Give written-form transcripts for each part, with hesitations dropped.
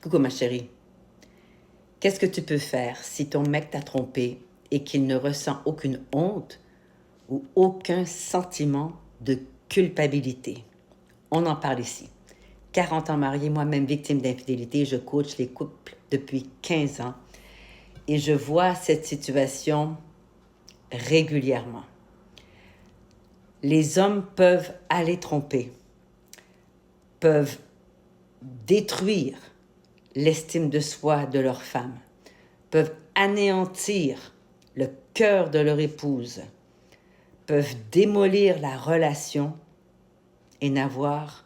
Coucou ma chérie, qu'est-ce que tu peux faire si ton mec t'a trompé et qu'il ne ressent aucune honte ou aucun sentiment de culpabilité? On en parle ici. 40 ans mariée, moi-même victime d'infidélité, je coach les couples depuis 15 ans et je vois cette situation régulièrement. Les hommes peuvent aller tromper, peuvent détruire l'estime de soi de leur femme, peuvent anéantir le cœur de leur épouse, peuvent démolir la relation et n'avoir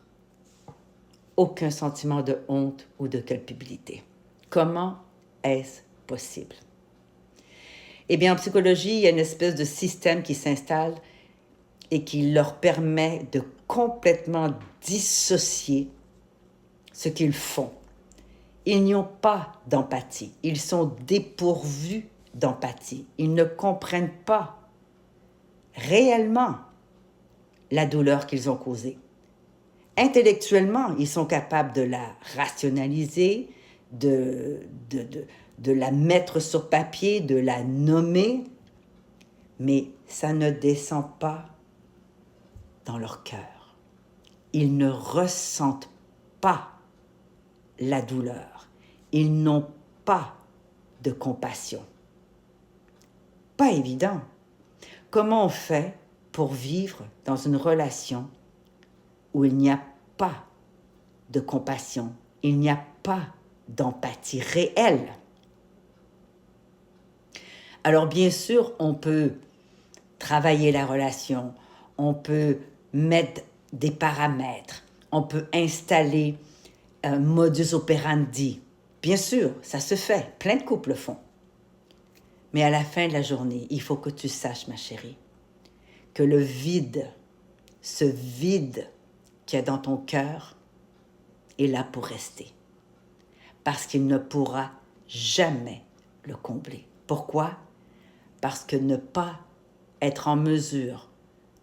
aucun sentiment de honte ou de culpabilité. Comment est-ce possible? Eh bien, en psychologie, il y a une espèce de système qui s'installe et qui leur permet de complètement dissocier ce qu'ils font. Ils n'ont pas d'empathie. Ils sont dépourvus d'empathie. Ils ne comprennent pas réellement la douleur qu'ils ont causée. Intellectuellement, ils sont capables de la rationaliser, de la mettre sur papier, de la nommer, mais ça ne descend pas dans leur cœur. Ils ne ressentent pas la douleur. Ils n'ont pas de compassion. Pas évident. Comment on fait pour vivre dans une relation où il n'y a pas de compassion, il n'y a pas d'empathie réelle? Alors bien sûr, on peut travailler la relation, on peut mettre des paramètres, on peut installer un modus operandi. Bien sûr, ça se fait, plein de couples le font. Mais à la fin de la journée, il faut que tu saches, ma chérie, que le vide, ce vide qu'il y a dans ton cœur, est là pour rester. Parce qu'il ne pourra jamais le combler. Pourquoi? Parce que ne pas être en mesure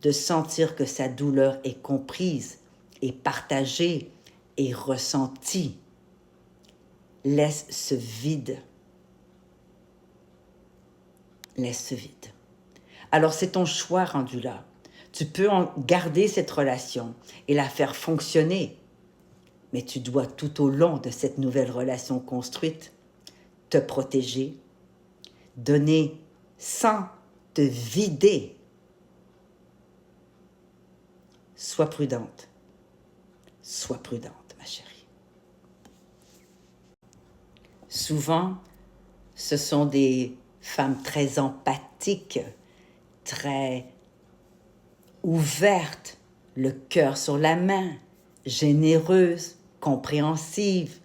de sentir que sa douleur est comprise, est partagée, est ressentie, laisse ce vide. Laisse ce vide. Alors c'est ton choix rendu là. Tu peux garder cette relation et la faire fonctionner, mais tu dois tout au long de cette nouvelle relation construite te protéger, donner sans te vider. Sois prudente, ma chérie. Souvent, ce sont des femmes très empathiques, très ouvertes, le cœur sur la main, généreuse, compréhensive,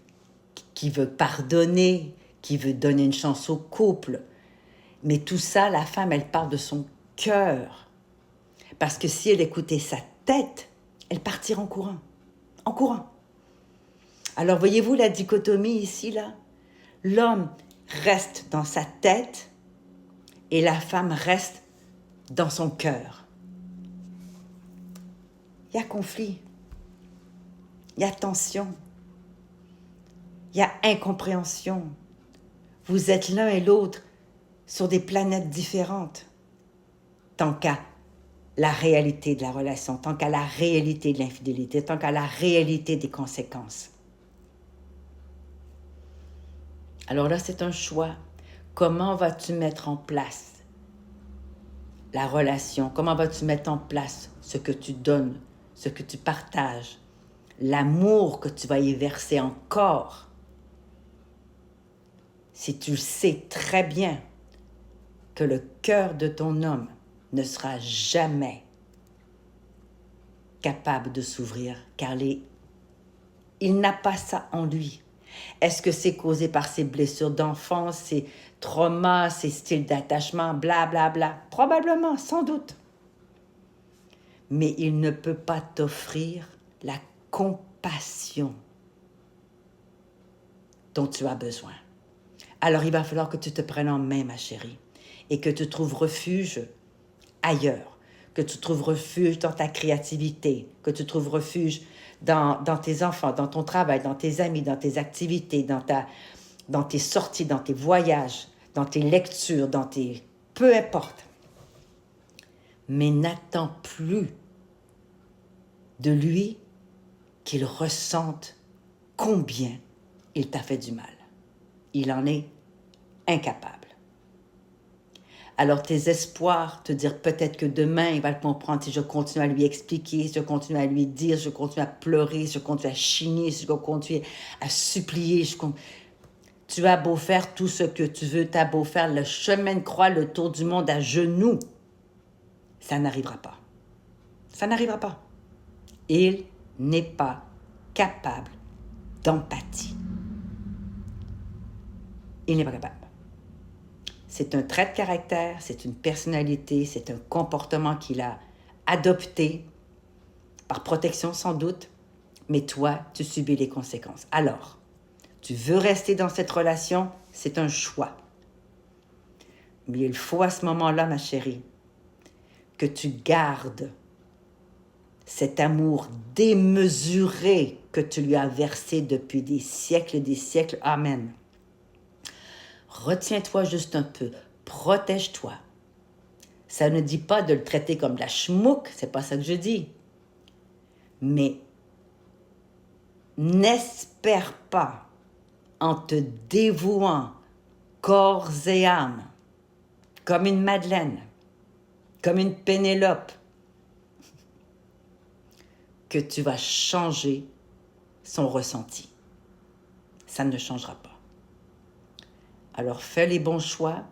qui veut pardonner, qui veut donner une chance au couple. Mais tout ça, la femme, elle parle de son cœur. Parce que si elle écoutait sa tête, elle partirait en courant. En courant. Alors, voyez-vous la dichotomie ici, là? L'homme reste dans sa tête et la femme reste dans son cœur. Il y a conflit. Il y a tension. Il y a incompréhension. Vous êtes l'un et l'autre sur des planètes différentes. Tant qu'à la réalité de la relation, tant qu'à la réalité de l'infidélité, tant qu'à la réalité des conséquences. Alors là, c'est un choix. Comment vas-tu mettre en place la relation? Comment vas-tu mettre en place ce que tu donnes, ce que tu partages, l'amour que tu vas y verser encore? Si tu sais très bien que le cœur de ton homme ne sera jamais capable de s'ouvrir, car il n'a pas ça en lui. Est-ce que c'est causé par ses blessures d'enfance, ses traumas, ses styles d'attachement, blablabla? Probablement, sans doute. Mais il ne peut pas t'offrir la compassion dont tu as besoin. Alors il va falloir que tu te prennes en main, ma chérie, et que tu trouves refuge ailleurs, que tu trouves refuge dans ta créativité, que tu trouves refuge dans tes enfants, dans ton travail, dans tes amis, dans tes activités, dans tes sorties, dans tes voyages, dans tes lectures, dans tes... Peu importe. Mais n'attends plus de lui qu'il ressente combien il t'a fait du mal. Il en est incapable. Alors tes espoirs, te dire peut-être que demain il va le comprendre si je continue à lui expliquer, si je continue à lui dire, si je continue à pleurer, si je continue à chigner, si je continue à supplier. Tu as beau faire tout ce que tu veux, tu as beau faire le chemin de croix, le tour du monde à genoux, ça n'arrivera pas. Ça n'arrivera pas. Il n'est pas capable d'empathie. Il n'est pas capable. C'est un trait de caractère, c'est une personnalité, c'est un comportement qu'il a adopté, par protection sans doute, mais toi, tu subis les conséquences. Alors, tu veux rester dans cette relation, c'est un choix. Mais il faut à ce moment-là, ma chérie, que tu gardes cet amour démesuré que tu lui as versé depuis des siècles et des siècles. Amen. Retiens-toi juste un peu, protège-toi. Ça ne dit pas de le traiter comme de la schmouk, c'est pas ça que je dis. Mais n'espère pas, en te dévouant corps et âme, comme une Madeleine, comme une Pénélope, que tu vas changer son ressenti. Ça ne changera pas. Alors fais les bons choix,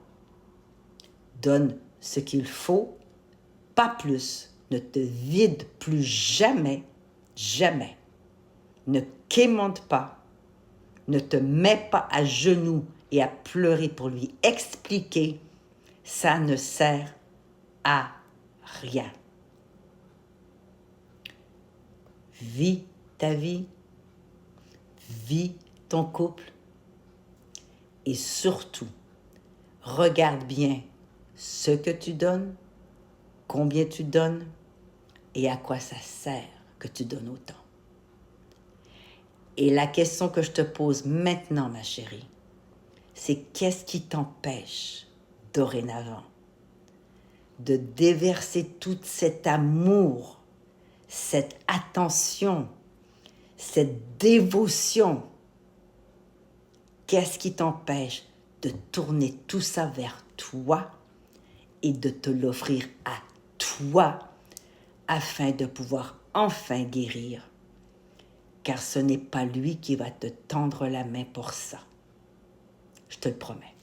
donne ce qu'il faut, pas plus, ne te vide plus jamais, jamais. Ne quémande pas, ne te mets pas à genoux et à pleurer pour lui expliquer, ça ne sert à rien. Vis ta vie, vis ton couple et surtout, regarde bien ce que tu donnes, combien tu donnes et à quoi ça sert que tu donnes autant. Et la question que je te pose maintenant, ma chérie, c'est qu'est-ce qui t'empêche dorénavant de déverser tout cet amour, cette attention, cette dévotion? Qu'est-ce qui t'empêche de tourner tout ça vers toi et de te l'offrir à toi afin de pouvoir enfin guérir? Car ce n'est pas lui qui va te tendre la main pour ça. Je te le promets.